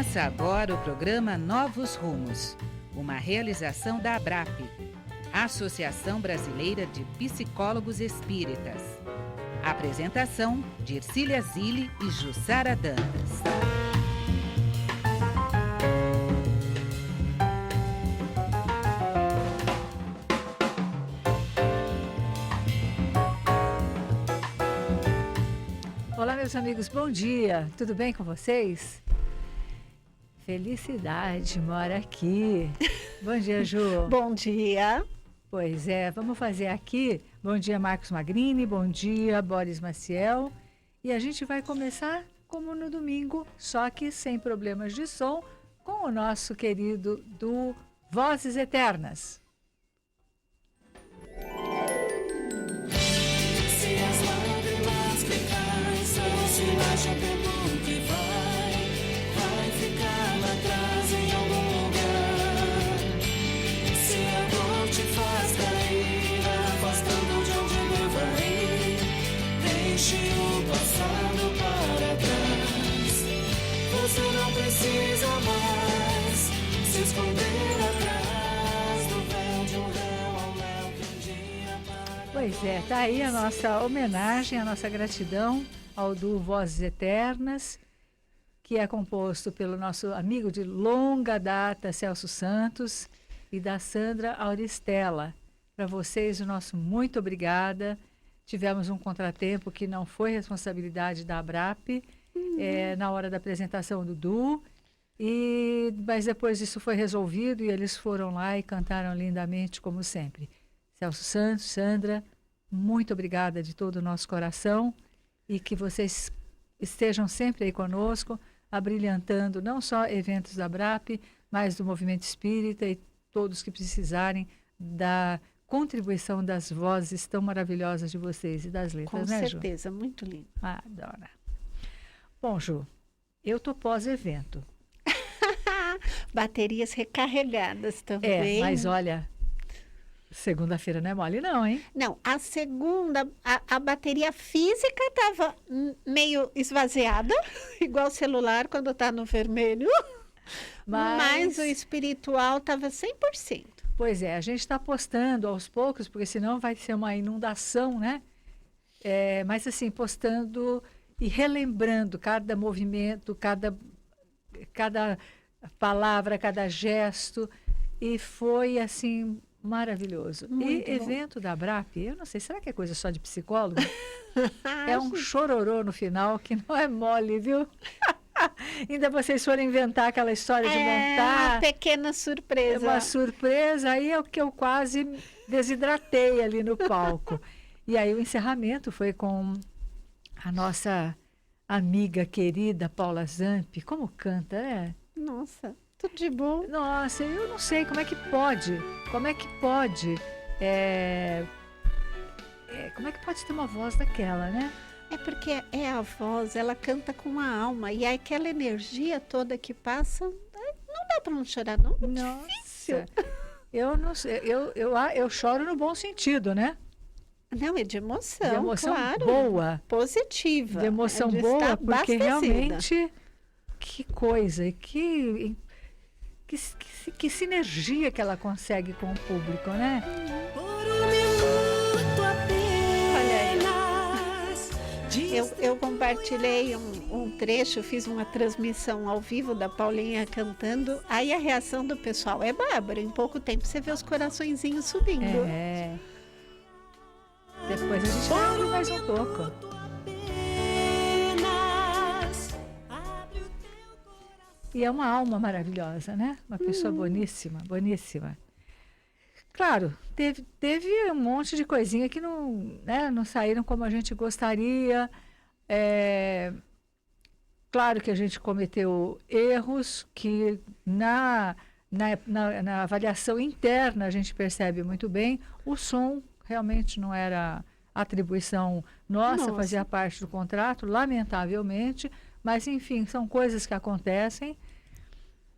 Começa agora o programa Novos Rumos, uma realização da ABRAP, Associação Brasileira de Psicólogos Espíritas. Apresentação de Ercília Zilli e Jussara Dantas. Olá, meus amigos, bom dia. Tudo bem com vocês? Felicidade mora aqui. Bom dia, Ju. Bom dia. Pois é, vamos fazer aqui. Bom dia, Marcos Magrini. Bom dia, Boris Maciel. E a gente vai começar como no domingo, só que sem problemas de som, com o nosso querido do Vozes Eternas. Se as lágrimas que caem são sinais de um tempo que vai ficar lá atrás em algum lugar. Se a dor te faz cair, afastando de onde deva ir, deixe o passado para trás. Você não precisa mais se esconder atrás do véu de um réu ao léu que um dia para. Pois é, tá aí a nossa homenagem, a nossa gratidão ao duo Vozes Eternas, que é composto pelo nosso amigo de longa data, Celso Santos, e da Sandra Auristela. Para vocês, o nosso muito obrigada. Tivemos um contratempo que não foi responsabilidade da ABRAP, na hora da apresentação do duo, mas depois isso foi resolvido e eles foram lá e cantaram lindamente, como sempre. Celso Santos, Sandra, muito obrigada de todo o nosso coração e que vocês estejam sempre aí conosco, abrilhantando não só eventos da ABRAP, mas do Movimento Espírita e todos que precisarem da contribuição das vozes tão maravilhosas de vocês e das letras, Com né, Ju? certeza, muito lindo. Adora. Bom, Ju, eu tô pós-evento. Baterias recarregadas também. Mas olha, segunda-feira não é mole não, hein? Não, a segunda, a bateria física estava meio esvaziada, igual o celular quando está no vermelho, mas o espiritual estava 100%. Pois é, a gente está postando aos poucos, porque senão vai ser uma inundação, né? Mas assim, postando e relembrando cada movimento, cada palavra, cada gesto, e foi assim maravilhoso. Muito e bom. evento da ABRAP, eu não sei, será que é coisa só de psicólogo? É um chororô no final que não é mole, viu? Ainda vocês foram inventar aquela história de montar. Uma pequena surpresa. Uma surpresa, aí é o que eu quase desidratei ali no palco. E aí o encerramento foi com a nossa amiga querida Paula Zampi. Como canta, né? Nossa, tudo de bom. Nossa, eu não sei como é que pode. Como é que pode ter uma voz daquela, né? É porque é a voz, ela canta com a alma. E aquela energia toda que passa, não dá para não chorar, não. Nossa, Difícil. eu não sei, eu choro no bom sentido, né? Não, é de emoção, De emoção claro. boa. Positiva. De emoção É de boa, estar porque abastecida. realmente, que coisa, que sinergia que ela consegue com o público, né? Por um minuto apenas. Eu compartilhei um trecho, fiz uma transmissão ao vivo da Paulinha cantando. Aí a reação do pessoal é bárbara. Em pouco tempo você vê os coraçõezinhos subindo. Depois a gente vai ouvir mais um pouco. Apenas abre o teu coração. E é uma alma maravilhosa, né? Uma pessoa boníssima, boníssima. Claro, teve um monte de coisinha que não saíram como a gente gostaria. Claro que a gente cometeu erros que na avaliação interna a gente percebe muito bem. O som realmente não era atribuição nossa, fazia parte do contrato, lamentavelmente. Mas, enfim, são coisas que acontecem.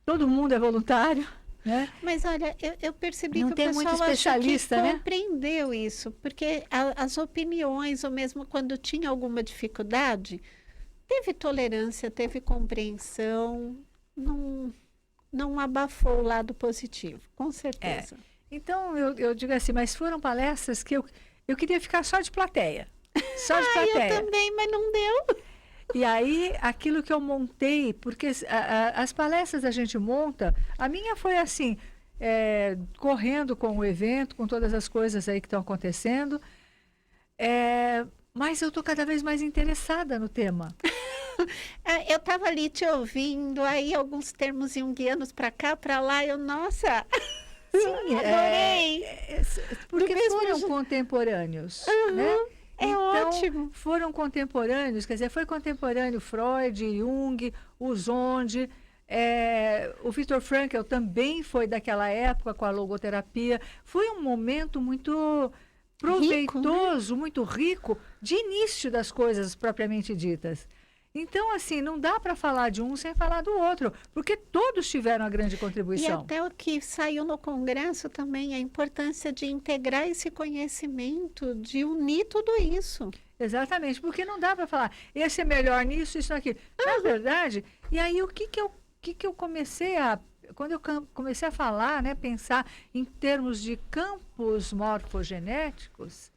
Todo mundo é voluntário, né? Mas olha, eu percebi Não que tem o muito pessoal especialista, acho que né? compreendeu isso, porque as opiniões, ou mesmo quando tinha alguma dificuldade, teve tolerância, teve compreensão. não abafou o lado positivo, com certeza. Então, eu digo assim, mas foram palestras que eu queria ficar só de plateia. Só de plateia. Eu também, mas não deu. E aí, aquilo que eu montei, porque as palestras a gente monta, a minha foi assim, correndo com o evento, com todas as coisas aí que estão acontecendo, mas eu estou cada vez mais interessada no tema. Eu estava ali te ouvindo, aí alguns termos junguianos para cá, para lá, nossa, Sim, adorei. Porque Do mesmo foram jeito. contemporâneos, né? É Então, ótimo. foram contemporâneos, quer dizer, foi contemporâneo Freud, Jung, o Zonde, o Viktor Frankl também foi daquela época com a logoterapia. Foi um momento muito proveitoso, muito rico, de início das coisas propriamente ditas. Então, assim, não dá para falar de um sem falar do outro, porque todos tiveram a grande E contribuição. até o que saiu no Congresso também, a importância de integrar esse conhecimento, de unir tudo isso. Exatamente, porque não dá para falar, esse é melhor nisso, isso naquilo. Na verdade, e aí o que eu comecei quando eu comecei a falar, né, pensar em termos de campos morfogenéticos,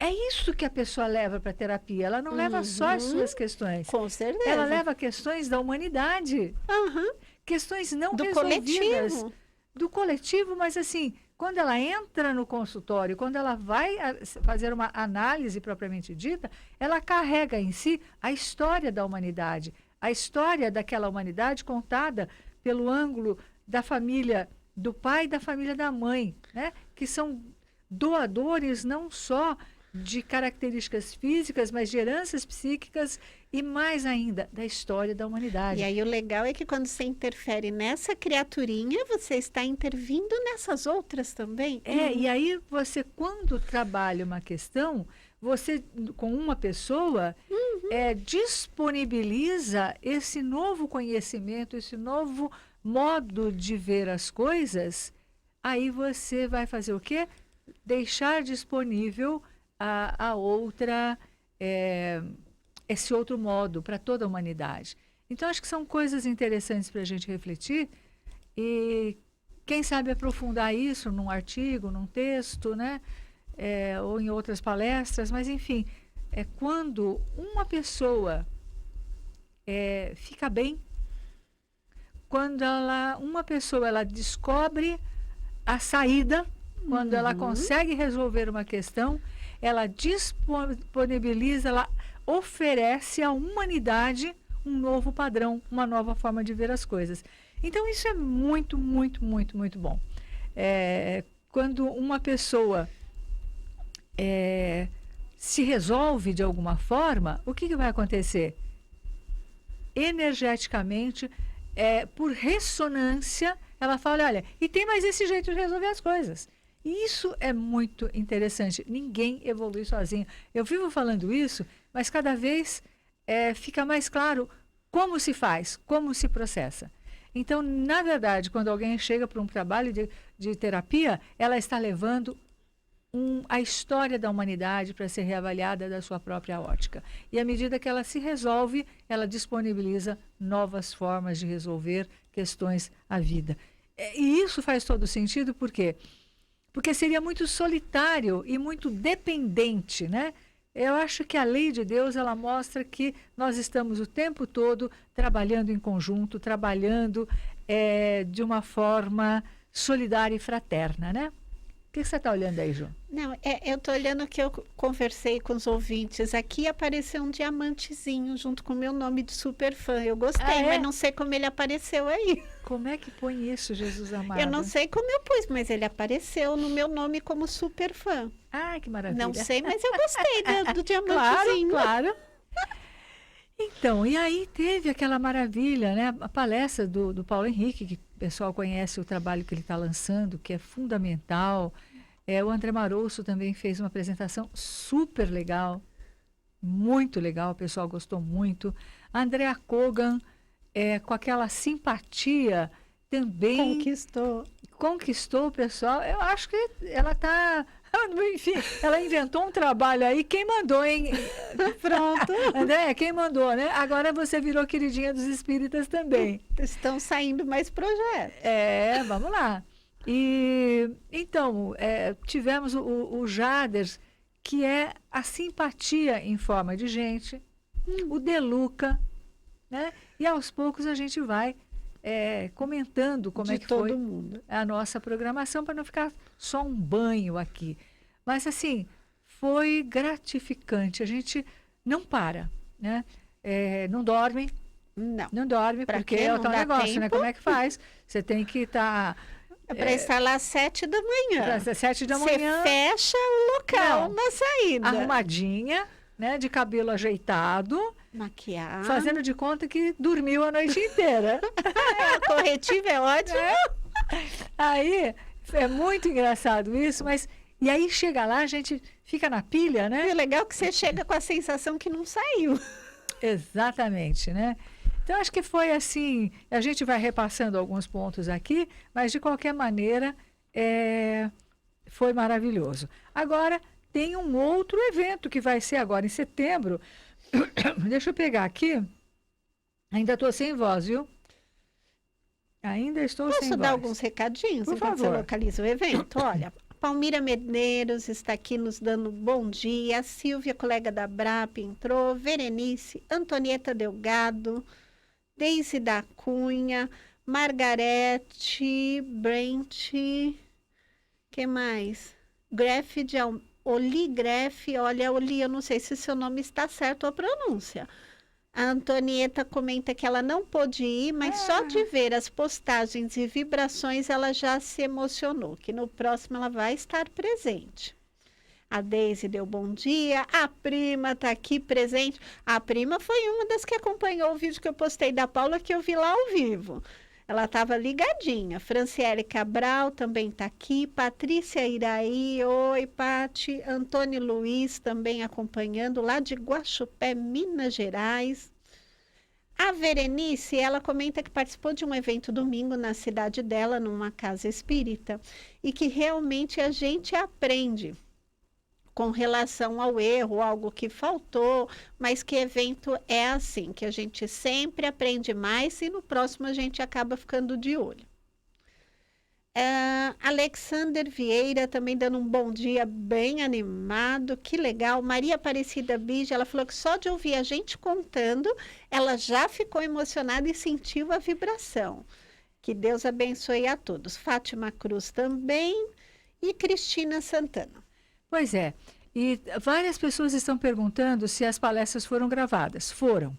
é isso que a pessoa leva para a terapia. Ela não leva só as suas questões. Com certeza. Ela leva questões da humanidade, Aham. questões não Do resolvidas. coletivo. Do coletivo, mas assim, quando ela entra no consultório, quando ela vai fazer uma análise propriamente dita, ela carrega em si a história da humanidade, a história daquela humanidade contada pelo ângulo da família do pai e da família da mãe, né? Que são doadores não só de características físicas, mas de heranças psíquicas e mais ainda da história da humanidade. E aí o legal é que quando você interfere nessa criaturinha, você está intervindo nessas outras também. E aí você, quando trabalha uma questão, você, com uma pessoa, disponibiliza esse novo conhecimento, esse novo modo de ver as coisas, aí você vai fazer o quê? Deixar disponível a outra, esse outro modo para toda a humanidade. Então, acho que são coisas interessantes para a gente refletir e, quem sabe, aprofundar isso num artigo, num texto, né? Ou em outras palestras, mas, enfim, quando uma pessoa fica bem, quando uma pessoa ela descobre a saída, quando ela consegue resolver uma questão, ela disponibiliza, ela oferece à humanidade um novo padrão, uma nova forma de ver as coisas. Então, isso é muito, muito, muito, muito bom. Quando uma pessoa se resolve de alguma forma, o que vai acontecer? Energeticamente, por ressonância, ela fala, olha, e tem mais esse jeito de resolver as coisas. E isso é muito interessante. Ninguém evolui sozinho. Eu vivo falando isso, mas cada vez fica mais claro como se faz, como se processa. Então, na verdade, quando alguém chega para um trabalho de terapia, ela está levando a história da humanidade para ser reavaliada da sua própria ótica. E à medida que ela se resolve, ela disponibiliza novas formas de resolver questões à vida. E isso faz todo sentido, por quê? Porque seria muito solitário e muito dependente, né? Eu acho que a lei de Deus, ela mostra que nós estamos o tempo todo trabalhando em conjunto, trabalhando de uma forma solidária e fraterna, né? O que você está olhando aí, Ju? Não, eu estou olhando que eu conversei com os ouvintes. Aqui apareceu um diamantezinho junto com o meu nome de super fã. Eu gostei, mas não sei como ele apareceu aí. Como é que põe isso, Jesus amado? Eu não sei como eu pus, mas ele apareceu no meu nome como super fã. Ah, que maravilha. Não sei, mas eu gostei do diamantezinho. Claro. Então, e aí teve aquela maravilha, né? A palestra do Paulo Henrique, que o pessoal conhece o trabalho que ele está lançando, que é fundamental. O André Marosso também fez uma apresentação super legal, muito legal, o pessoal gostou muito. A Andrea Kogan, com aquela simpatia, também Conquistou. conquistou o pessoal. Eu acho que ela está Enfim, ela inventou um trabalho aí. Quem mandou, hein? Pronto. André, quem mandou, né? Agora você virou queridinha dos espíritas também. Estão saindo mais projetos. Vamos lá. E então, tivemos o Jader, que é a simpatia em forma de gente, o Deluca, né? E aos poucos a gente vai comentando como De é que todo foi mundo. a nossa programação, para não ficar só um banho aqui. Mas, assim, foi gratificante. A gente não para, né? Não dorme, Não. dorme, Pra porque quê? é o Não tal dá negócio, né? tempo? Como é que faz? Você tem que estar... É para estar lá às 7 da manhã. Às 7 da Você manhã, fecha o local Não. na saída. arrumadinha, né? De cabelo ajeitado, Maquiar. fazendo de conta que dormiu a noite inteira. A corretiva é ótima. Aí, é muito engraçado isso, mas... E aí chega lá, a gente fica na pilha, E né? o legal é que você chega com a sensação que não saiu. Exatamente, né? Então, acho que foi assim, a gente vai repassando alguns pontos aqui, mas de qualquer maneira, foi maravilhoso. Agora, tem um outro evento que vai ser agora em setembro. Deixa eu pegar aqui. Ainda estou sem voz, viu? Ainda estou sem Posso voz. dar alguns recadinhos Por enquanto você favor. localiza o evento? Olha, Palmira Medeiros está aqui nos dando bom dia. A Silvia, colega da BRAP, entrou. Verenice, Antonieta Delgado, Deise da Cunha, Margarete, Brent, que mais? Greff de Oli Greff, olha, Oli, eu não sei se seu nome está certo a pronúncia. A Antonieta comenta que ela não pôde ir, mas só de ver as postagens e vibrações ela já se emocionou, que no próximo ela vai estar presente. A Deise deu bom dia, a prima está aqui presente. A prima foi uma das que acompanhou o vídeo que eu postei da Paula, que eu vi lá ao vivo. Ela estava ligadinha. Franciele Cabral também está aqui. Patrícia Iraí, oi, Pati. Antônio Luiz também acompanhando, lá de Guaxupé, Minas Gerais. A Verenice, ela comenta que participou de um evento domingo na cidade dela, numa casa espírita, e que realmente a gente aprende com relação ao erro, algo que faltou, mas que evento é assim, que a gente sempre aprende mais e no próximo a gente acaba ficando de olho. Alexander Vieira também dando um bom dia bem animado, que legal. Maria Aparecida Bija, ela falou que só de ouvir a gente contando, ela já ficou emocionada e sentiu a vibração. Que Deus abençoe a todos. Fátima Cruz também e Cristina Santana. Pois é. E várias pessoas estão perguntando se as palestras foram gravadas. Foram.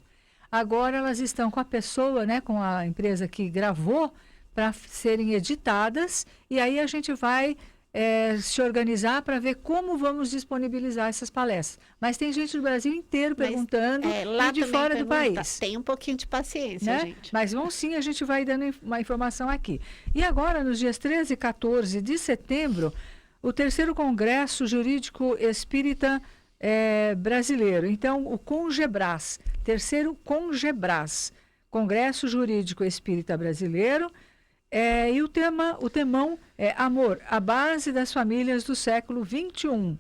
Agora elas estão com a pessoa, né, com a empresa que gravou, para serem editadas. E aí a gente vai se organizar para ver como vamos disponibilizar essas palestras. Mas tem gente do Brasil inteiro perguntando lá e de também fora do pergunta. país. Tem um pouquinho de paciência, Né? gente. Mas vão sim, a gente vai dando uma informação aqui. E agora, nos dias 13 e 14 de setembro, o terceiro Congresso Jurídico Espírita Brasileiro. Então, o CONGEBRAS, terceiro CONGEBRAS, Congresso Jurídico Espírita Brasileiro. E o temão é Amor, a base das famílias do século XXI.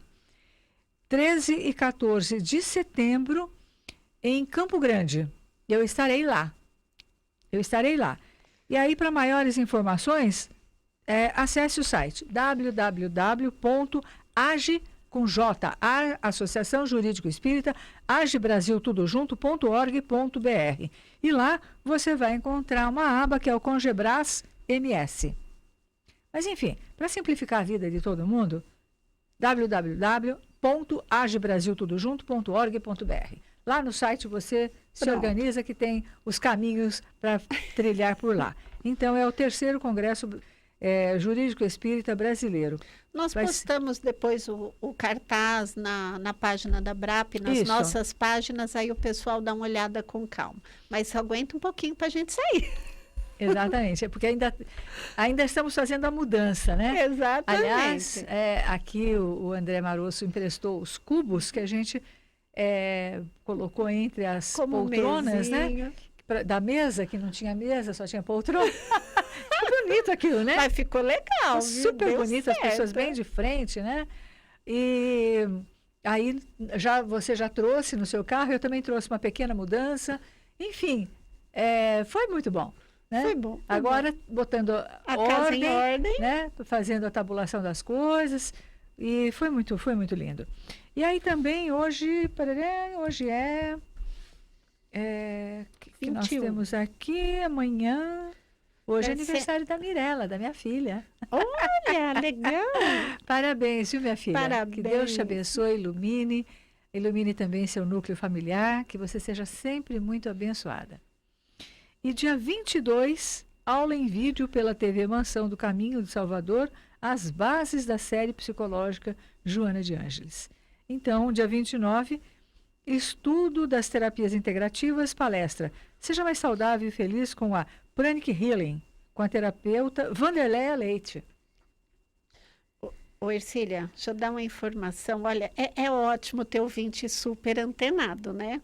13 e 14 de setembro, em Campo Grande. Eu estarei lá. E aí, para maiores informações, acesse o site www.age, com J, Associação Jurídico Espírita, agebrasiltudojunto.org.br. E lá você vai encontrar uma aba que é o CONGEBRAS MS. Mas enfim, para simplificar a vida de todo mundo, www.agebrasiltudojunto.org.br. Lá no site você se organiza, que tem os caminhos para trilhar por lá. Então é o terceiro Congresso Jurídico Espírita Brasileiro. Nós postamos depois o cartaz na página da BRAP, nas Isso. nossas páginas, aí o pessoal dá uma olhada com calma. Mas aguenta um pouquinho para a gente sair. Exatamente, porque ainda estamos fazendo a mudança, né? Exatamente. Aliás, aqui o André Marosso emprestou os cubos que a gente colocou entre as Como poltronas, mesinha. né? Da mesa, que não tinha mesa, só tinha poltrona. Ficou bonito aquilo, né? Mas ficou legal, viu? Super Deu bonito, as certo. pessoas bem de frente, né? E aí você já trouxe no seu carro, eu também trouxe uma pequena mudança. Enfim, foi muito bom. Né? Foi bom. Agora, botando a casa em ordem, né? Fazendo a tabulação das coisas. E foi muito lindo. E aí também, hoje que nós 21. temos aqui, amanhã. Hoje é Vai ser- aniversário da Mirella, da minha filha. Olha, legal. Parabéns, viu, minha filha? Que Deus te Parabéns. abençoe, ilumine também seu núcleo familiar, que você seja sempre muito abençoada. E dia 22, aula em vídeo pela TV Mansão do Caminho de Salvador, as bases da série psicológica Joana de Ângeles. Então, dia 29, estudo das terapias integrativas, palestra Seja Mais Saudável e Feliz com a Pranic Healing, com a terapeuta Vanderleia Leite. Ô, Ercília, deixa eu dar uma informação. Olha, é ótimo ter ouvinte super antenado, né?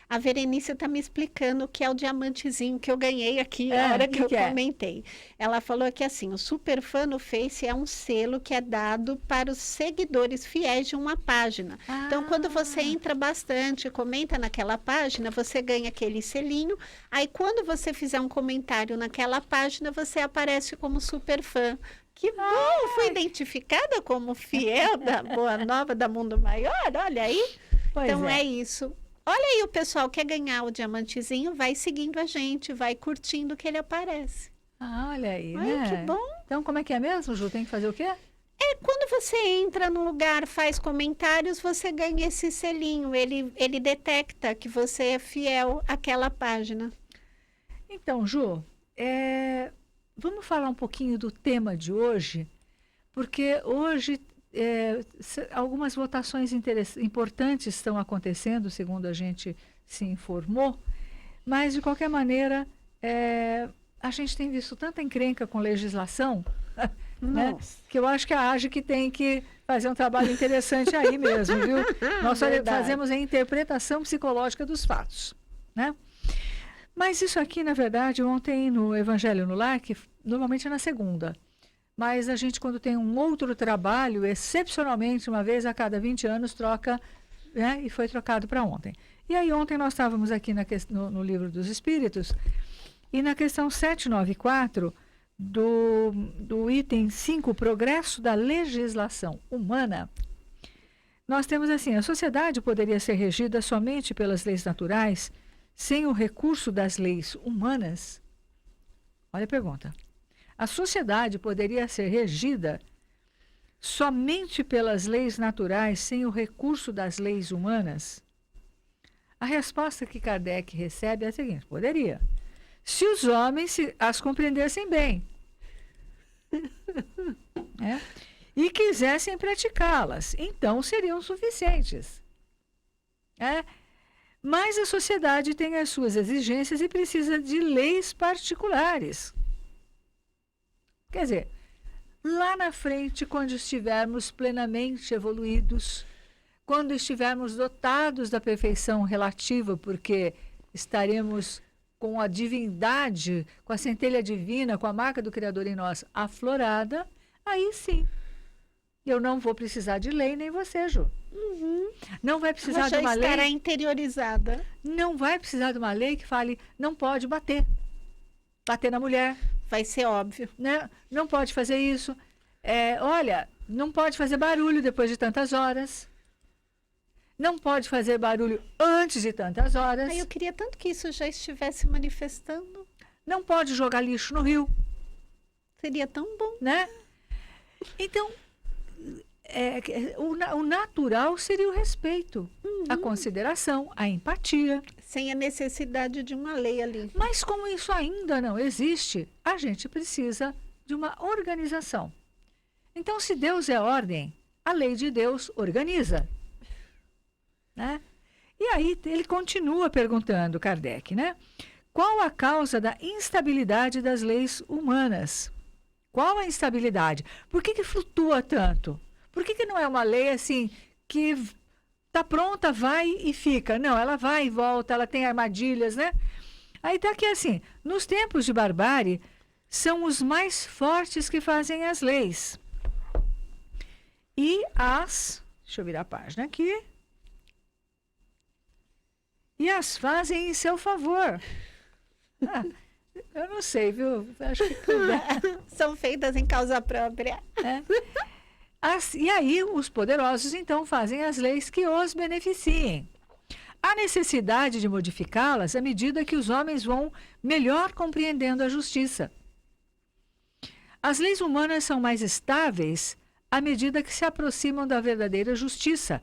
A Verenice está me explicando o que é o diamantezinho que eu ganhei aqui na hora que eu comentei. Ela falou que assim, o Super Fã no Face é um selo que é dado para os seguidores fiéis de uma página. Então, quando você entra bastante, comenta naquela página, você ganha aquele selinho. Aí, quando você fizer um comentário naquela página, você aparece como Super Fã. Que bom! Fui identificada como fiel da Boa Nova da Mundo Maior, olha aí. Pois Então é isso. Olha aí, o pessoal quer ganhar o diamantezinho, vai seguindo a gente, vai curtindo que ele aparece. Olha aí, Olha né? que bom. Então, como é que é mesmo, Ju? Tem que fazer o quê? Quando você entra num lugar, faz comentários, você ganha esse selinho. Ele detecta que você é fiel àquela página. Então, Ju, vamos falar um pouquinho do tema de hoje, porque hoje algumas votações importantes estão acontecendo, segundo a gente se informou, mas, de qualquer maneira, a gente tem visto tanta encrenca com legislação, né, que eu acho que a AGE que tem que fazer um trabalho interessante aí mesmo, viu? Nós fazemos a interpretação psicológica dos fatos, né? Mas isso aqui, na verdade, ontem no Evangelho no Lar, que normalmente é na segunda, mas a gente, quando tem um outro trabalho, excepcionalmente, uma vez a cada 20 anos, troca, né, e foi trocado para ontem. E aí, ontem nós estávamos aqui no Livro dos Espíritos, e na questão 794, do item 5, Progresso da Legislação Humana, nós temos assim: a sociedade poderia ser regida somente pelas leis naturais, sem o recurso das leis humanas? Olha a pergunta. A sociedade poderia ser regida somente pelas leis naturais, sem o recurso das leis humanas? A resposta que Kardec recebe é a seguinte: poderia, se os homens as compreendessem bem e quisessem praticá-las, então seriam suficientes. Mas a sociedade tem as suas exigências e precisa de leis particulares. Quer dizer, lá na frente, quando estivermos plenamente evoluídos, quando estivermos dotados da perfeição relativa, porque estaremos com a divindade, com a centelha divina, com a marca do Criador em nós aflorada, aí sim, eu não vou precisar de lei, nem você, Ju. Não vai precisar de uma lei. Estará interiorizada. Não vai precisar de uma lei que fale, não pode bater na mulher. Vai ser óbvio. Né? Não pode fazer isso. Olha, não pode fazer barulho depois de tantas horas. Não pode fazer barulho antes de tantas horas. Eu queria tanto que isso já estivesse manifestando. Não pode jogar lixo no rio. Seria tão bom. Né? Então, o natural seria o respeito, a consideração, a empatia. Sem a necessidade de uma lei ali. Mas como isso ainda não existe, a gente precisa de uma organização. Então, se Deus é ordem, a lei de Deus organiza. Né? E aí ele continua perguntando, Kardec, né? Qual a causa da instabilidade das leis humanas? Qual a instabilidade? Por que flutua tanto? Por que não é uma lei assim que está pronta, vai e fica? Não, ela vai e volta, ela tem armadilhas, né? Aí está aqui assim: nos tempos de barbárie, são os mais fortes que fazem as leis. E as Deixa eu virar a página aqui. E as fazem em seu favor. Eu não sei, viu? Acho que São feitas em causa própria. E aí, os poderosos, então, fazem as leis que os beneficiem. Há necessidade de modificá-las à medida que os homens vão melhor compreendendo a justiça. As leis humanas são mais estáveis à medida que se aproximam da verdadeira justiça.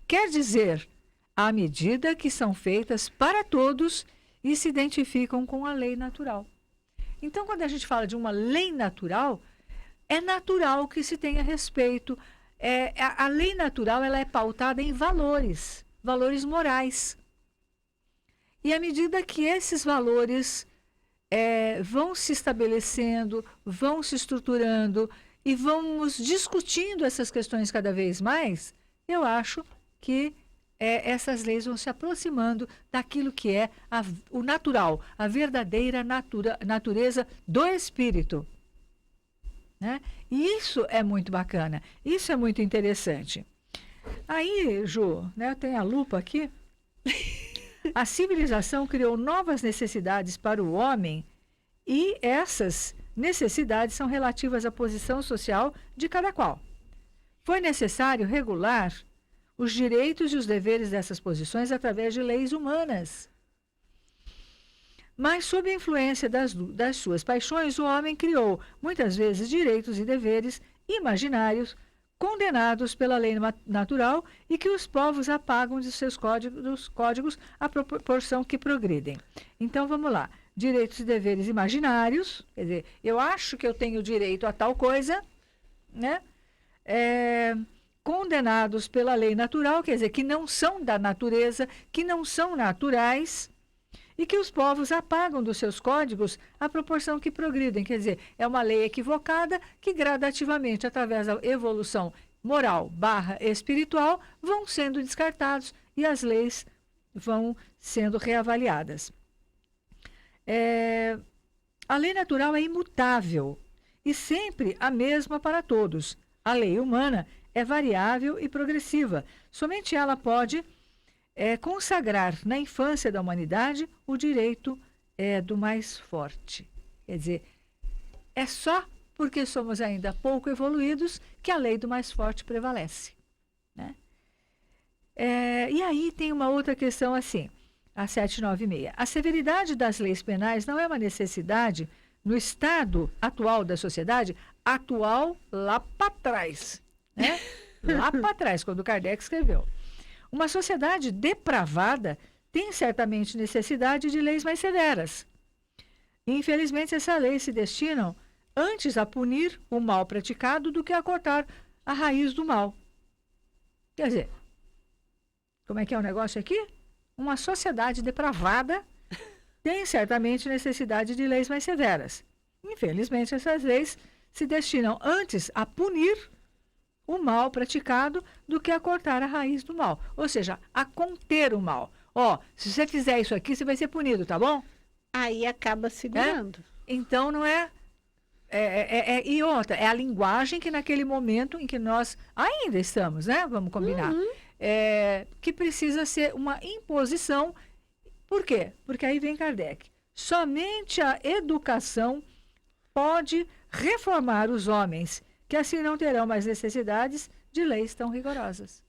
Quer dizer, à medida que são feitas para todos e se identificam com a lei natural. Então, quando a gente fala de uma lei natural, é natural que se tenha respeito. A lei natural ela é pautada em valores morais. E à medida que esses valores vão se estabelecendo, vão se estruturando e vamos discutindo essas questões cada vez mais, eu acho que essas leis vão se aproximando daquilo que é o natural, a verdadeira natureza do espírito. Né? E isso é muito bacana, isso é muito interessante. Aí, Ju, né, eu tenho a lupa aqui. A civilização criou novas necessidades para o homem e essas necessidades são relativas à posição social de cada qual. Foi necessário regular os direitos e os deveres dessas posições através de leis humanas. Mas, sob a influência das suas paixões, o homem criou, muitas vezes, direitos e deveres imaginários, condenados pela lei natural e que os povos apagam de seus códigos à proporção que progridem. Então, vamos lá. Direitos e deveres imaginários, quer dizer, eu acho que eu tenho direito a tal coisa, né? Condenados pela lei natural, quer dizer, que não são da natureza, que não são naturais, e que os povos apagam dos seus códigos à proporção que progridem. Quer dizer, é uma lei equivocada que gradativamente, através da evolução moral / espiritual, vão sendo descartados e as leis vão sendo reavaliadas. A lei natural é imutável e sempre a mesma para todos. A lei humana é variável e progressiva. Somente ela pode consagrar na infância da humanidade o direito do mais forte. Quer dizer, é só porque somos ainda pouco evoluídos que a lei do mais forte prevalece. Né? E aí tem uma outra questão assim, a 796. A severidade das leis penais não é uma necessidade no estado atual da sociedade, atual lá para trás. Né? Lá para trás, quando Kardec escreveu. Uma sociedade depravada tem certamente necessidade de leis mais severas. E, infelizmente, essas leis se destinam antes a punir o mal praticado do que a cortar a raiz do mal. Quer dizer, como é que é o negócio aqui? Uma sociedade depravada tem certamente necessidade de leis mais severas. Infelizmente, essas leis se destinam antes a punir o mal praticado do que a cortar a raiz do mal. Ou seja, a conter o mal. Se você fizer isso aqui, você vai ser punido, tá bom? Aí acaba segurando. Então, não é... E outra, é a linguagem que naquele momento em que nós ainda estamos, né? Vamos combinar. Que precisa ser uma imposição. Por quê? Porque aí vem Kardec. Somente a educação pode reformar os homens, que assim não terão mais necessidades de leis tão rigorosas.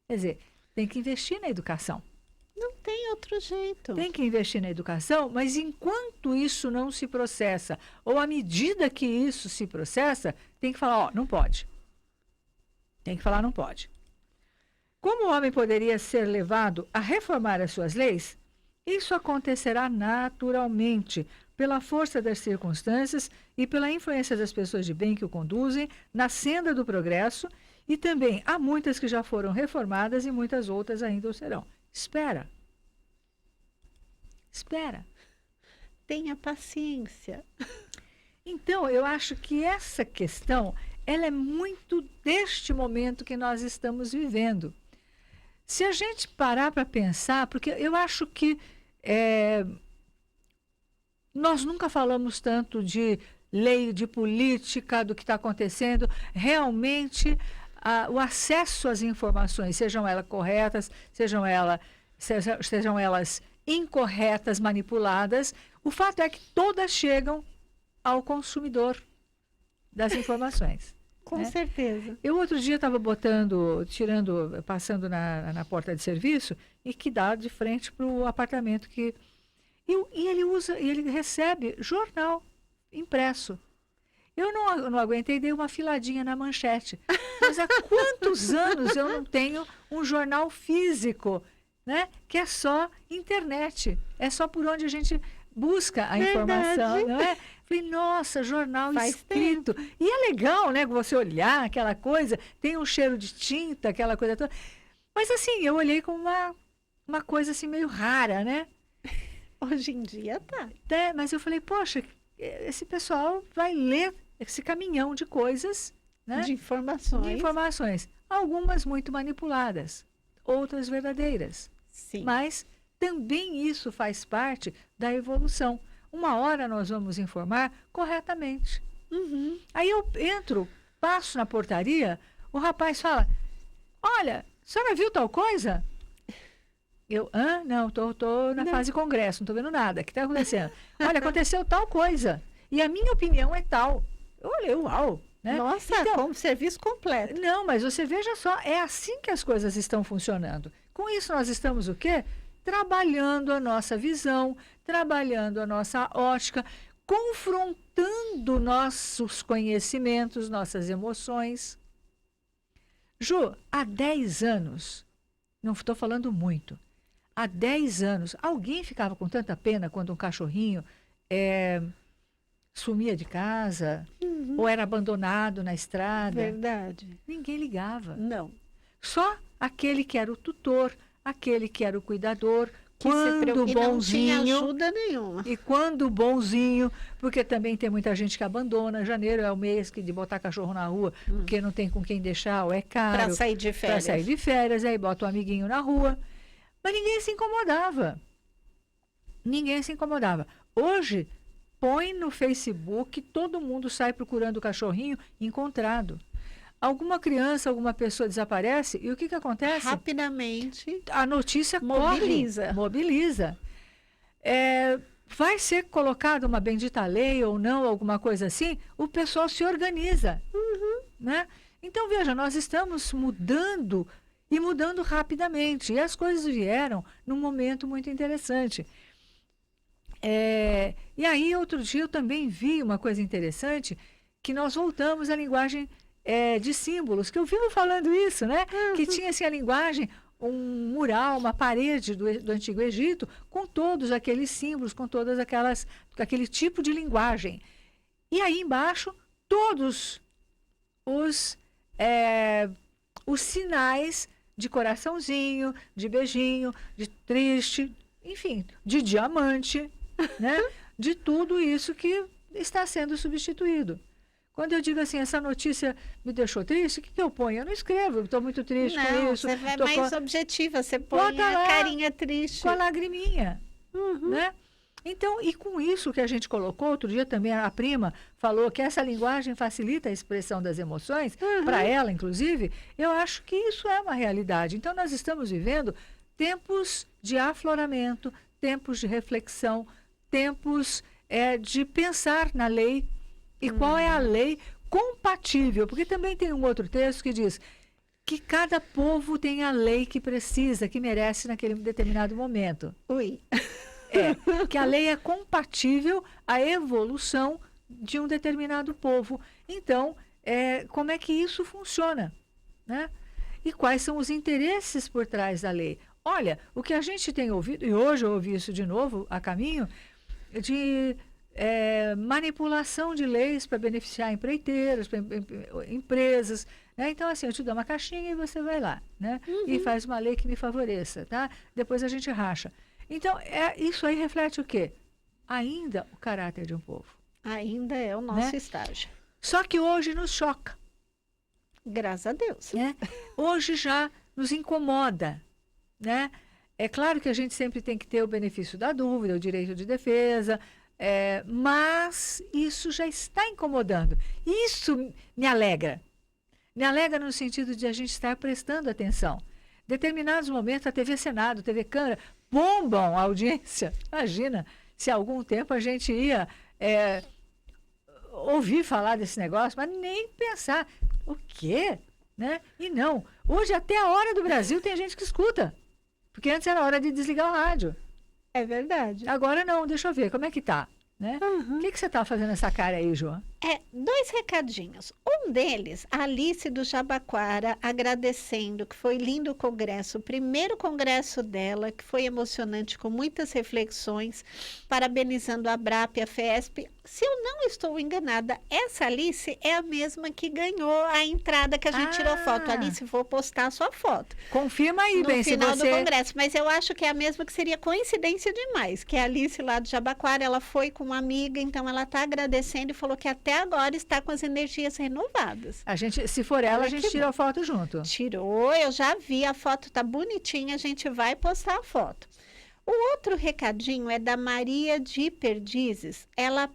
Quer dizer, tem que investir na educação. Não tem outro jeito. Tem que investir na educação, mas enquanto isso não se processa, ou à medida que isso se processa, tem que falar, não pode. Tem que falar, não pode. Como o homem poderia ser levado a reformar as suas leis? Isso acontecerá naturalmente, pela força das circunstâncias e pela influência das pessoas de bem que o conduzem na senda do progresso, e também há muitas que já foram reformadas e muitas outras ainda o serão. Espera. Espera. Tenha paciência. Então, eu acho que essa questão, ela é muito deste momento que nós estamos vivendo. Se a gente parar para pensar, porque eu acho que nós nunca falamos tanto de lei, de política, do que está acontecendo. Realmente, o acesso às informações, sejam elas corretas, sejam elas incorretas, manipuladas, o fato é que todas chegam ao consumidor das informações. Com né? certeza. Eu outro dia estava passando na porta de serviço e que dá de frente para o apartamento e ele recebe jornal impresso. Eu não aguentei, dei uma filadinha na manchete. Mas há quantos anos eu não tenho um jornal físico, né? Que é só internet. É só por onde a gente busca a informação, não é? Falei, nossa, jornal Faz escrito. E é legal, né? Você olhar aquela coisa, tem um cheiro de tinta, aquela coisa toda. Mas assim, eu olhei como uma coisa assim meio rara, né? Hoje em dia tá. Mas eu falei, poxa, esse pessoal vai ler esse caminhão de coisas, né? De informações. De informações. Algumas muito manipuladas, outras verdadeiras. Sim. Mas também isso faz parte da evolução. Uma hora nós vamos informar corretamente. Uhum. Aí eu passo na portaria, o rapaz fala, olha, a senhora viu tal coisa? Eu, não, tô na fase congresso, não tô vendo nada. O que está acontecendo? Olha, aconteceu tal coisa. E a minha opinião é tal. Eu olhei, uau. Né? Nossa, então, como serviço completo. Não, mas você veja só, é assim que as coisas estão funcionando. Com isso nós estamos o quê? Trabalhando a nossa visão, trabalhando a nossa ótica, confrontando nossos conhecimentos, nossas emoções. Ju, há 10 anos, não estou falando muito, há 10 anos, alguém ficava com tanta pena quando um cachorrinho sumia de casa, ou era abandonado na estrada. Verdade. Ninguém ligava. Não. Só aquele que era o tutor, aquele que era o cuidador, Que quando e bonzinho. não tinha ajuda nenhuma. E quando bonzinho, porque também tem muita gente que abandona. Janeiro é o mês de botar cachorro na rua, porque não tem com quem deixar, ou é caro. Para sair de férias. Para sair de férias, aí bota o amiguinho na rua. Mas ninguém se incomodava. Ninguém se incomodava. Hoje, põe no Facebook, todo mundo sai procurando o cachorrinho encontrado. Alguma criança, alguma pessoa desaparece e o que acontece? Rapidamente. A notícia Mobiliza. corre, mobiliza. Vai ser colocada uma bendita lei ou não, alguma coisa assim, o pessoal se organiza. Né? Então, veja, nós estamos mudando e mudando rapidamente. E as coisas vieram num momento muito interessante. E aí, outro dia, eu também vi uma coisa interessante, que nós voltamos à linguagem de símbolos, que eu vivo falando isso, né? Que tinha assim, a linguagem, um mural, uma parede do Antigo Egito, com todos aqueles símbolos, com todas aquele tipo de linguagem. E aí embaixo, todos os sinais de coraçãozinho, de beijinho, de triste, enfim, de diamante, né? De tudo isso que está sendo substituído. Quando eu digo assim, essa notícia me deixou triste, o que eu ponho? Eu não escrevo, estou muito triste com isso. Você vai mais objetiva, você põe Bota a lá, carinha triste. com a lagriminha, né? Então, e com isso que a gente colocou, outro dia também a prima falou que essa linguagem facilita a expressão das emoções, para ela, inclusive, eu acho que isso é uma realidade. Então, nós estamos vivendo tempos de afloramento, tempos de reflexão, tempos de pensar na lei e qual é a lei compatível, porque também tem um outro texto que diz que cada povo tem a lei que precisa, que merece naquele determinado momento. Ui. Que a lei é compatível à evolução de um determinado povo. Então, como é que isso funciona? Né? E quais são os interesses por trás da lei? Olha, o que a gente tem ouvido, e hoje eu ouvi isso de novo a caminho, de manipulação de leis para beneficiar empreiteiros, empresas. Né? Então, assim, eu te dou uma caixinha e você vai lá, né? E faz uma lei que me favoreça, tá? Depois a gente racha. Então, isso aí reflete o quê? Ainda o caráter de um povo. Ainda é o nosso estágio. Só que hoje nos choca. Graças a Deus. Né? Hoje já nos incomoda. Né? É claro que a gente sempre tem que ter o benefício da dúvida, o direito de defesa, mas isso já está incomodando. Isso me alegra. Me alegra no sentido de a gente estar prestando atenção. Determinados momentos, a TV Senado, TV Câmara, bombam a audiência. Imagina se há algum tempo a gente ia ouvir falar desse negócio, mas nem pensar. O quê? Né? E não. Hoje, até a hora do Brasil, tem gente que escuta. Porque antes era hora de desligar o rádio. É verdade. Agora não, deixa eu ver, como é que tá? Né? O que você está fazendo essa cara aí, João? 2 recadinhos. Um deles, a Alice do Jabaquara, agradecendo que foi lindo o congresso, o primeiro congresso dela, que foi emocionante, com muitas reflexões, parabenizando a ABRAP e a FESP. Se eu não estou enganada, essa Alice é a mesma que ganhou a entrada que a gente tirou foto. Alice, vou postar a sua foto. Confirma aí, no bem, final se você... do congresso, mas eu acho que é a mesma, que seria coincidência demais, que a Alice lá do Jabaquara, ela foi com uma amiga, então ela está agradecendo e falou que até agora está com as energias renovadas. A gente, se for ela, a gente tira a foto junto. Tirou, eu já vi, a foto tá bonitinha, a gente vai postar a foto. O outro recadinho é da Maria de Perdizes. Ela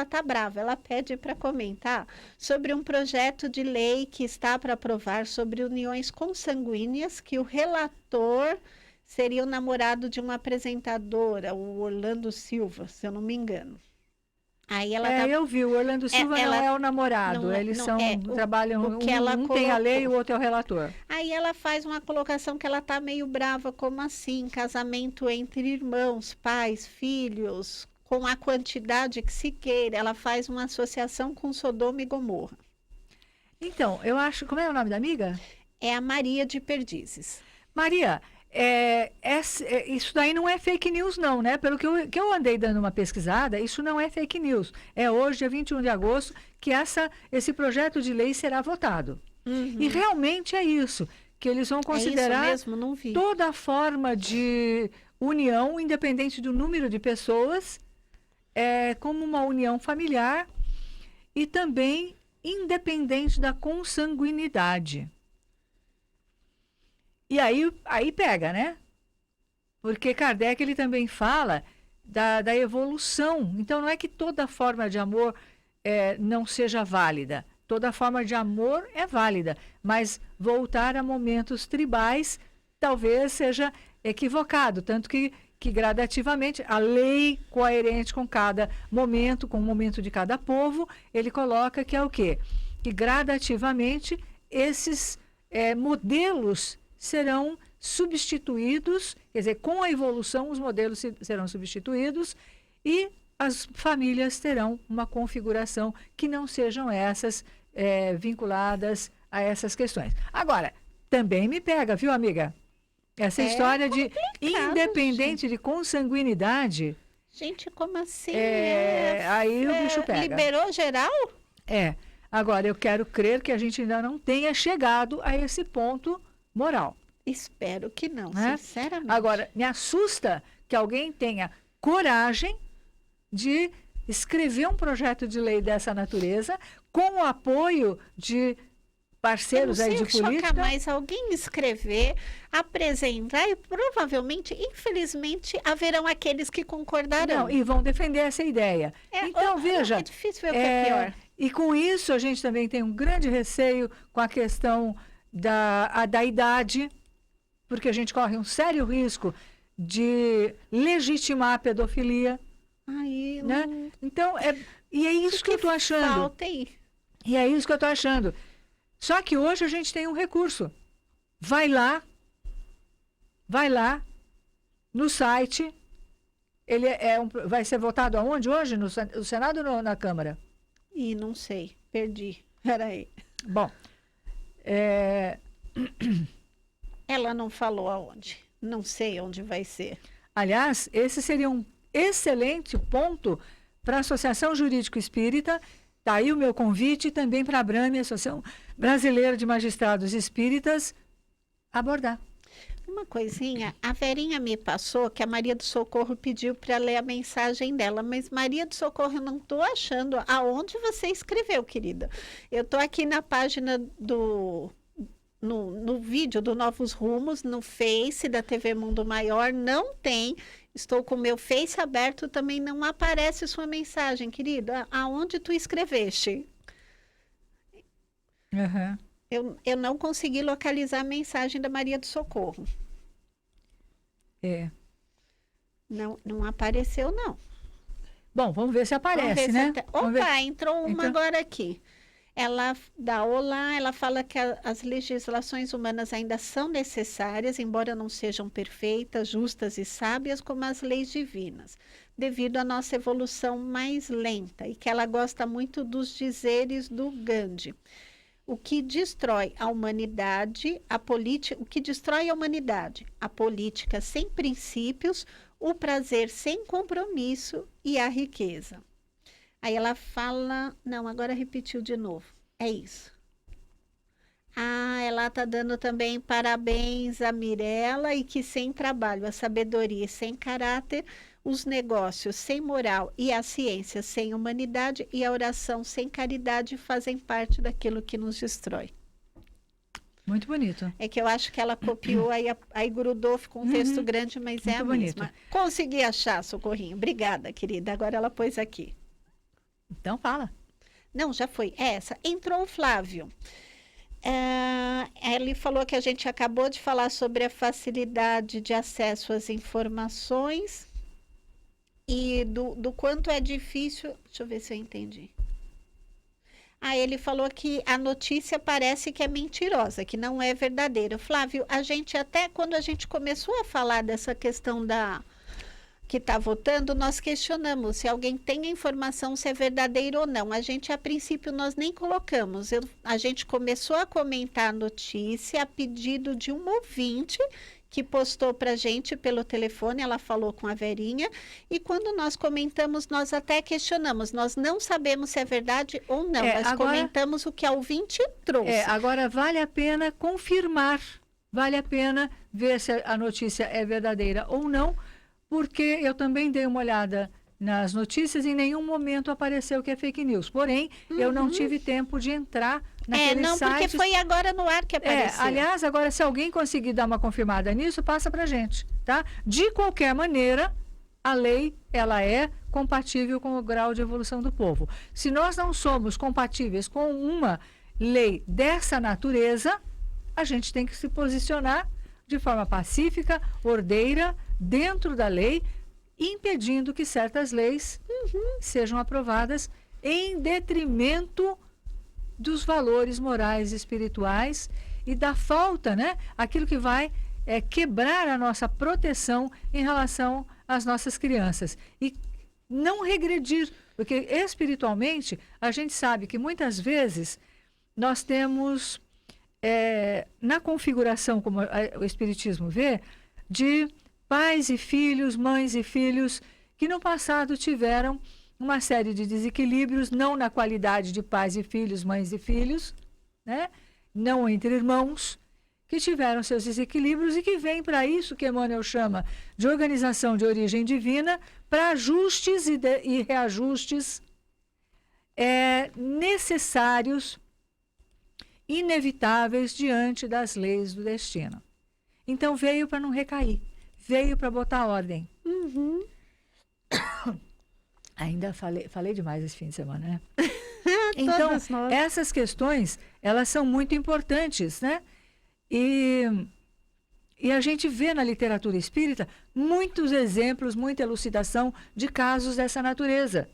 tá brava, ela pede para comentar sobre um projeto de lei que está para aprovar sobre uniões consanguíneas, que o relator seria o namorado de uma apresentadora, o Orlando Silva, se eu não me engano. Aí ela eu vi, o Orlando Silva não é o namorado, eles trabalham, um tem a lei e o outro é o relator. Aí ela faz uma colocação que ela tá meio brava, como assim? Casamento entre irmãos, pais, filhos, com a quantidade que se queira. Ela faz uma associação com Sodoma e Gomorra. Então, eu acho, como é o nome da amiga? É a Maria de Perdizes. Maria, isso daí não é fake news não, né? Pelo que eu andei dando uma pesquisada, isso não é fake news. É hoje, dia 21 de agosto, que esse projeto de lei será votado. E realmente é isso, que eles vão considerar isso mesmo? Não vi. toda forma de união, independente do número de pessoas, como uma união familiar e também independente da consanguinidade. E aí pega, né? Porque Kardec ele também fala da evolução. Então, não é que toda forma de amor não seja válida. Toda forma de amor é válida. Mas voltar a momentos tribais talvez seja equivocado. Tanto que gradativamente, a lei coerente com cada momento, com o momento de cada povo, ele coloca que é o quê? Que gradativamente esses modelos serão substituídos, quer dizer, com a evolução os modelos serão substituídos e as famílias terão uma configuração que não sejam essas vinculadas a essas questões. Agora, também me pega, viu, amiga? Essa história de independente de consanguinidade. Gente, como assim? Aí o bicho pega. Liberou geral? Agora, eu quero crer que a gente ainda não tenha chegado a esse ponto moral. Espero que não, né? Sinceramente. Agora, me assusta que alguém tenha coragem de escrever um projeto de lei dessa natureza com o apoio de parceiros aí de política. Mas alguém escrever, apresentar e provavelmente, infelizmente, haverão aqueles que concordarão. Não, e vão defender essa ideia. Então, veja... É difícil ver o que é pior. E com isso, a gente também tem um grande receio com a questão da idade, porque a gente corre um sério risco de legitimar a pedofilia. Né? Então, e é isso que eu estou achando. Falta aí. E é isso que eu estou achando. Só que hoje a gente tem um recurso. Vai lá no site. Ele vai ser votado aonde hoje? No Senado ou na Câmara? Não sei, perdi. Peraí. Bom, ela não falou aonde. Não sei onde vai ser. Aliás, esse seria um excelente ponto para a Associação Jurídico Espírita. Está aí o meu convite também para a Abrame, Associação Brasileira de Magistrados Espíritas, abordar. Uma coisinha, a Verinha me passou que a Maria do Socorro pediu para ler a mensagem dela, mas Maria do Socorro, eu não estou achando aonde você escreveu, querida. Eu estou aqui na página no vídeo do Novos Rumos, no Face da TV Mundo Maior, não tem. Estou com o meu Face aberto, também não aparece sua mensagem, querida. Aonde tu escreveste? Eu não consegui localizar a mensagem da Maria do Socorro. Não apareceu, não. Bom, vamos ver se aparece, né? Opa, entrou uma agora aqui. Ela dá olá, ela fala que as legislações humanas ainda são necessárias, embora não sejam perfeitas, justas e sábias como as leis divinas, devido à nossa evolução mais lenta, e que ela gosta muito dos dizeres do Gandhi. O que destrói a humanidade, o que destrói a humanidade, a política sem princípios, o prazer sem compromisso e a riqueza. Aí ela fala, não, agora repetiu de novo, é isso. Ela está dando também parabéns a Mirella e que sem trabalho, a sabedoria sem caráter, os negócios sem moral e a ciência sem humanidade e a oração sem caridade fazem parte daquilo que nos destrói. Muito bonito. É que eu acho que ela copiou, aí grudou, ficou um texto grande, mas é a mesma. Consegui achar, Socorrinho. Obrigada, querida. Agora ela pôs aqui. Então fala. Não, já foi. Essa. Entrou o Flávio. Ele falou que a gente acabou de falar sobre a facilidade de acesso às informações e do quanto é difícil. Deixa eu ver se eu entendi. Ele falou que a notícia parece que é mentirosa, que não é verdadeira. Flávio, a gente até quando a gente começou a falar dessa questão que está votando, nós questionamos se alguém tem a informação se é verdadeiro ou não. A gente, a princípio, nós nem colocamos. A gente começou a comentar a notícia a pedido de um ouvinte que postou para a gente pelo telefone, ela falou com a Verinha, e quando nós comentamos, nós até questionamos. Nós não sabemos se é verdade ou não, nós comentamos o que a ouvinte trouxe. Agora, vale a pena confirmar, vale a pena ver se a notícia é verdadeira ou não, porque eu também dei uma olhada nas notícias e em nenhum momento apareceu que é fake news. Porém, eu não tive tempo de entrar naqueles sites. Porque foi agora no ar que apareceu. Aliás, agora se alguém conseguir dar uma confirmada nisso, passa pra gente, tá? De qualquer maneira, a lei, ela é compatível com o grau de evolução do povo. Se nós não somos compatíveis com uma lei dessa natureza, a gente tem que se posicionar de forma pacífica, ordeira, dentro da lei, impedindo que certas leis sejam aprovadas em detrimento dos valores morais e espirituais e da falta, né? Aquilo que vai quebrar a nossa proteção em relação às nossas crianças. E não regredir, porque espiritualmente a gente sabe que muitas vezes nós temos, na configuração, como o Espiritismo vê, de pais e filhos, mães e filhos, que no passado tiveram uma série de desequilíbrios, não na qualidade de pais e filhos, mães e filhos, né? Não entre irmãos, que tiveram seus desequilíbrios e que vem para isso que Emmanuel chama de organização de origem divina, para ajustes e reajustes necessários, inevitáveis diante das leis do destino. Então veio para não recair. Veio para botar ordem. Ainda falei demais esse fim de semana, né? Então, essas questões, elas são muito importantes, né? E a gente vê na literatura espírita muitos exemplos, muita elucidação de casos dessa natureza.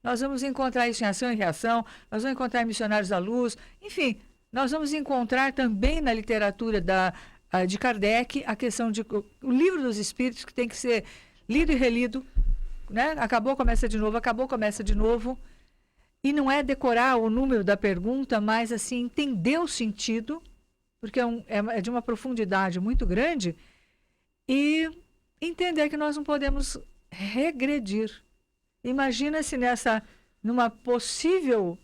Nós vamos encontrar isso em Ação e Reação, nós vamos encontrar em Missionários da Luz, enfim, nós vamos encontrar também na literatura de Kardec, a questão de o livro dos Espíritos, que tem que ser lido e relido, né? Acabou, começa de novo, acabou, começa de novo. E não é decorar o número da pergunta, mas assim, entender o sentido, porque é de uma profundidade muito grande, e entender que nós não podemos regredir. Imagina se numa possível,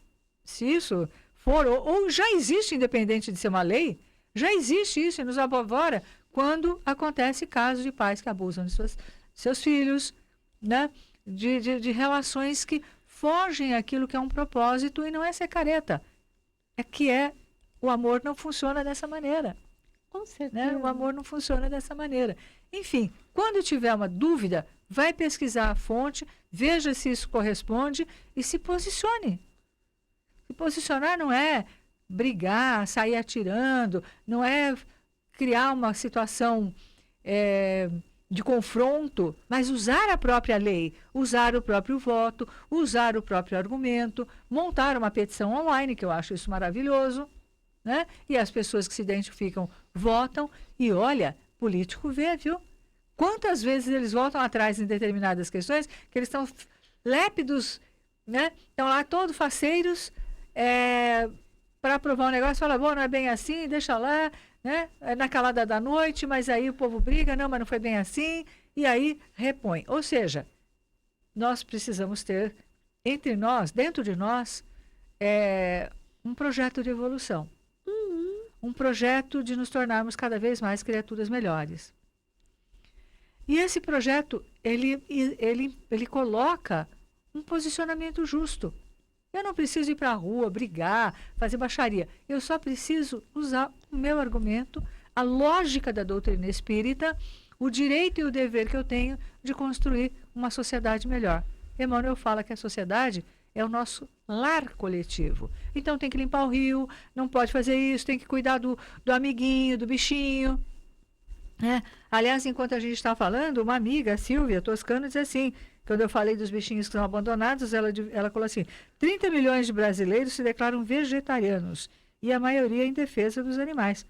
se isso for, ou já existe, independente de ser uma lei, já existe isso e nos apavora quando acontece casos de pais que abusam de seus filhos, né? De relações que fogem aquilo que é um propósito e não é ser careta. O amor não funciona dessa maneira. Com certeza. Né? O amor não funciona dessa maneira. Enfim, quando tiver uma dúvida, vai pesquisar a fonte, veja se isso corresponde e se posicione. Se posicionar não é brigar, sair atirando, não é criar uma situação de confronto, mas usar a própria lei, usar o próprio voto, usar o próprio argumento, montar uma petição online, que eu acho isso maravilhoso, né? E as pessoas que se identificam votam, e olha, político vê, viu? Quantas vezes eles voltam atrás em determinadas questões, que eles estão lépidos, né? Estão lá todos faceiros para aprovar um negócio, fala, bom, não é bem assim, deixa lá, né? É na calada da noite, mas aí o povo briga, não, mas não foi bem assim, e aí repõe. Ou seja, nós precisamos ter entre nós, dentro de nós, um projeto de evolução. Um projeto de nos tornarmos cada vez mais criaturas melhores. E esse projeto, ele coloca um posicionamento justo. Eu não preciso ir para a rua, brigar, fazer baixaria. Eu só preciso usar o meu argumento, a lógica da doutrina espírita, o direito e o dever que eu tenho de construir uma sociedade melhor. Emmanuel fala que a sociedade é o nosso lar coletivo. Então tem que limpar o rio, não pode fazer isso, tem que cuidar do amiguinho, do bichinho. Aliás, enquanto a gente está falando, uma amiga, a Silvia Toscano, diz assim, quando eu falei dos bichinhos que são abandonados, ela falou assim, 30 milhões de brasileiros se declaram vegetarianos, e a maioria em defesa dos animais.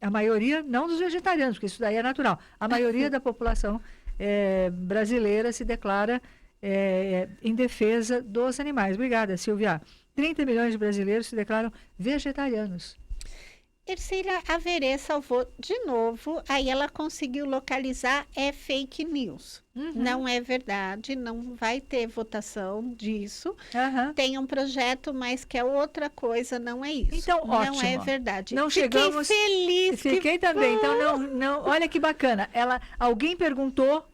A maioria, não dos vegetarianos, porque isso daí é natural. A maioria da população brasileira se declara em defesa dos animais. Obrigada, Silvia. 30 milhões de brasileiros se declaram vegetarianos. Terceira, a Verê salvou de novo, aí ela conseguiu localizar, fake news. Não é verdade, não vai ter votação disso. Tem um projeto, mas que é outra coisa, não é isso. Então, não ótimo. Não é verdade. Não Fiquei chegamos, feliz. Fiquei também. Então, não, olha que bacana. Alguém perguntou,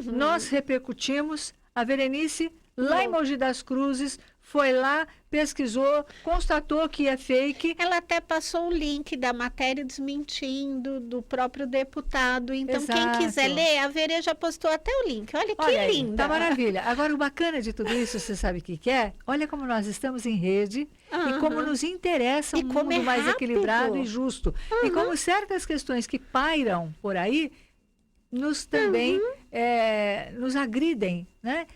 nós repercutimos, a Verenice, lá em Mogi das Cruzes, foi lá, pesquisou, constatou que é fake. Ela até passou o link da matéria desmentindo do próprio deputado. Então, Exato. Quem quiser ler, a Verê já postou até o link. Olha que linda. Tá maravilha. Agora, o bacana de tudo isso, você sabe o que é? Olha como nós estamos em rede e como nos interessa um mundo mais equilibrado e justo. E como certas questões que pairam por aí nos também nos agridem, né?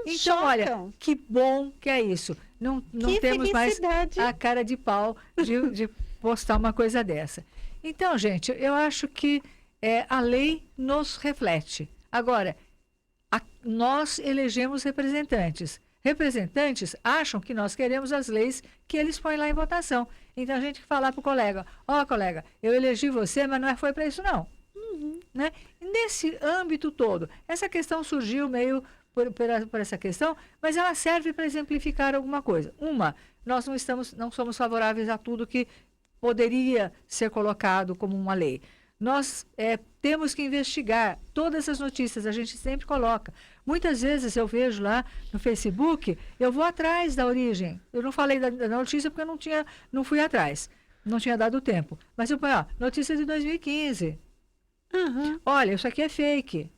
Então, chocam. Olha, que bom que é isso. Não temos mais a cara de pau de postar uma coisa dessa. Então, gente, eu acho que a lei nos reflete. Agora, nós elegemos representantes. Representantes acham que nós queremos as leis que eles põem lá em votação. Então, a gente tem que falar para o colega, colega, eu elegi você, mas não foi para isso, não. Né? Nesse âmbito todo, essa questão surgiu meio por essa questão, mas ela serve para exemplificar alguma coisa. Nós não somos favoráveis a tudo que poderia ser colocado como uma lei. Nós temos que investigar todas as notícias, a gente sempre coloca. Muitas vezes eu vejo lá no Facebook, eu vou atrás da origem. Eu não falei da notícia porque eu não fui atrás, não tinha dado tempo. Mas eu ponho, notícia de 2015. Olha, isso aqui é fake.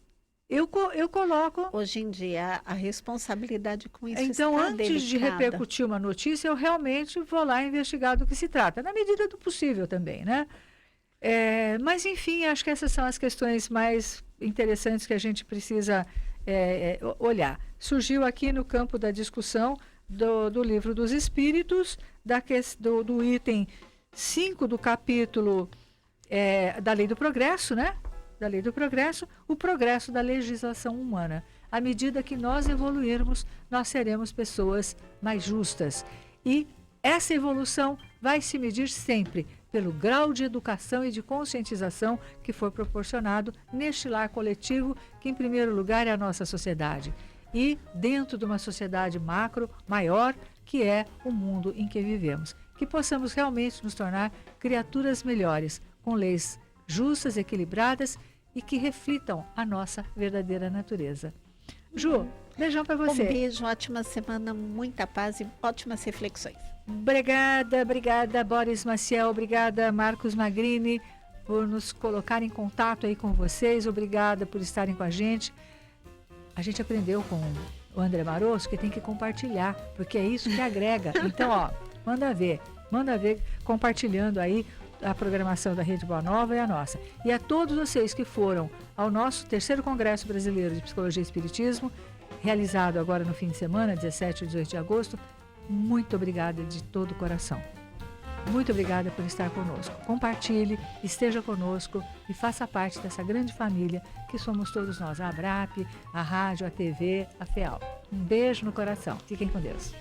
Eu coloco... Hoje em dia, a responsabilidade com isso então, está antes de repercutir uma notícia, eu realmente vou lá investigar do que se trata, na medida do possível também, né? Mas, enfim, acho que essas são as questões mais interessantes que a gente precisa olhar. Surgiu aqui no campo da discussão do Livro dos Espíritos, do item 5 do capítulo da Lei do Progresso, né? Da Lei do Progresso, o progresso da legislação humana. À medida que nós evoluirmos, nós seremos pessoas mais justas. E essa evolução vai se medir sempre pelo grau de educação e de conscientização que foi proporcionado neste lar coletivo, que em primeiro lugar é a nossa sociedade. E dentro de uma sociedade macro, maior, que é o mundo em que vivemos. Que possamos realmente nos tornar criaturas melhores, com leis justas, equilibradas e que reflitam a nossa verdadeira natureza. Ju, beijão para você. Um beijo, ótima semana, muita paz e ótimas reflexões. Obrigada, Boris Maciel, obrigada, Marcos Magrini, por nos colocar em contato aí com vocês, obrigada por estarem com a gente. A gente aprendeu com o André Marosso que tem que compartilhar, porque é isso que agrega. Então, manda ver. Manda ver, compartilhando aí a programação da Rede Boa Nova e a nossa. E a todos vocês que foram ao nosso 3º Congresso Brasileiro de Psicologia e Espiritismo, realizado agora no fim de semana, 17 e 18 de agosto, muito obrigada de todo o coração. Muito obrigada por estar conosco. Compartilhe, esteja conosco e faça parte dessa grande família que somos todos nós, a ABRAP, a rádio, a TV, a FEAL. Um beijo no coração. Fiquem com Deus.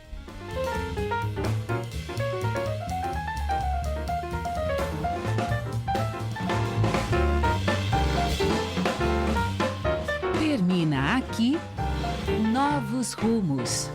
Termina aqui Novos Rumos.